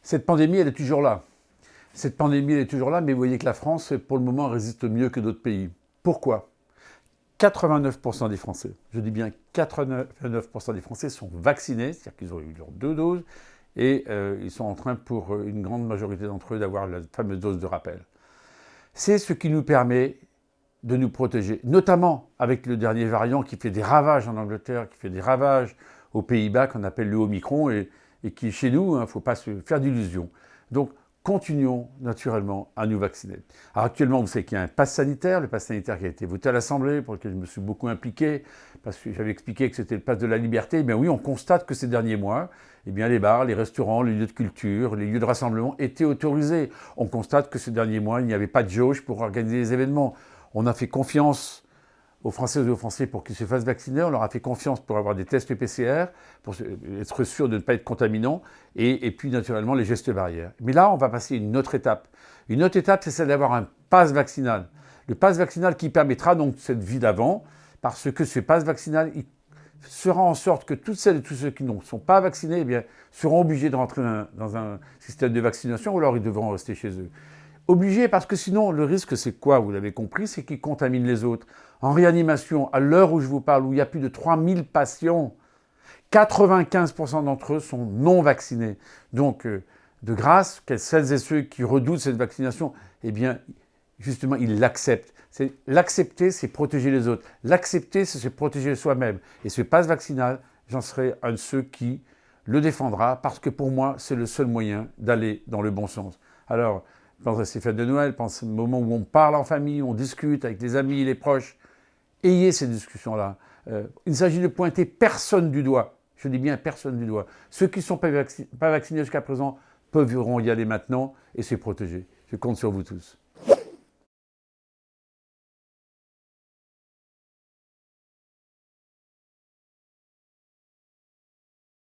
Cette pandémie, elle est toujours là. Cette pandémie, elle est toujours là, mais vous voyez que la France, pour le moment, résiste mieux que d'autres pays. Pourquoi? 89% des Français, je dis bien 89% des Français sont vaccinés, c'est-à-dire qu'ils ont eu leurs 2 doses, et ils sont en train, pour une grande majorité d'entre eux, d'avoir la fameuse dose de rappel. C'est ce qui nous permet de nous protéger, notamment avec le dernier variant qui fait des ravages en Angleterre, qui fait des ravages aux Pays-Bas, qu'on appelle le Omicron, et qui, chez nous, il ne faut pas se faire d'illusions. Donc, continuons naturellement à nous vacciner. Alors actuellement, vous savez qu'il y a un pass sanitaire, le pass sanitaire qui a été voté à l'Assemblée, pour lequel je me suis beaucoup impliqué, parce que j'avais expliqué que c'était le pass de la liberté. Eh oui, on constate que ces derniers mois, eh bien, les bars, les restaurants, les lieux de culture, les lieux de rassemblement étaient autorisés. On constate que ces derniers mois, il n'y avait pas de jauge pour organiser les événements. On a fait confiance aux Françaises et aux Français pour qu'ils se fassent vacciner. On leur a fait confiance pour avoir des tests PCR, pour être sûr de ne pas être contaminants, et puis naturellement les gestes barrières. Mais là, on va passer une autre étape. Une autre étape, c'est celle d'avoir un pass vaccinal. Le pass vaccinal qui permettra donc cette vie d'avant, parce que ce pass vaccinal, il fera en sorte que toutes celles et tous ceux qui ne sont pas vaccinés, eh bien, seront obligés de rentrer dans un système de vaccination, ou alors ils devront rester chez eux. Obligés, parce que sinon, le risque, c'est quoi? Vous l'avez compris, c'est qu'ils contaminent les autres. En réanimation, à l'heure où je vous parle, où il y a plus de 3000 patients, 95% d'entre eux sont non vaccinés. Donc, de grâce, celles et ceux qui redoutent cette vaccination, eh bien, justement, ils l'acceptent. L'accepter, c'est protéger les autres. L'accepter, c'est se protéger soi-même. Et ce passe vaccinal, j'en serai un de ceux qui le défendra, parce que pour moi, c'est le seul moyen d'aller dans le bon sens. Alors, pense à ces fêtes de Noël, pense au moment où on parle en famille, on discute avec les amis, les proches. Ayez ces discussions-là. Il s'agit de pointer personne du doigt. Je dis bien personne du doigt. Ceux qui ne sont pas vaccinés jusqu'à présent peuvent y aller maintenant et se protéger. Je compte sur vous tous.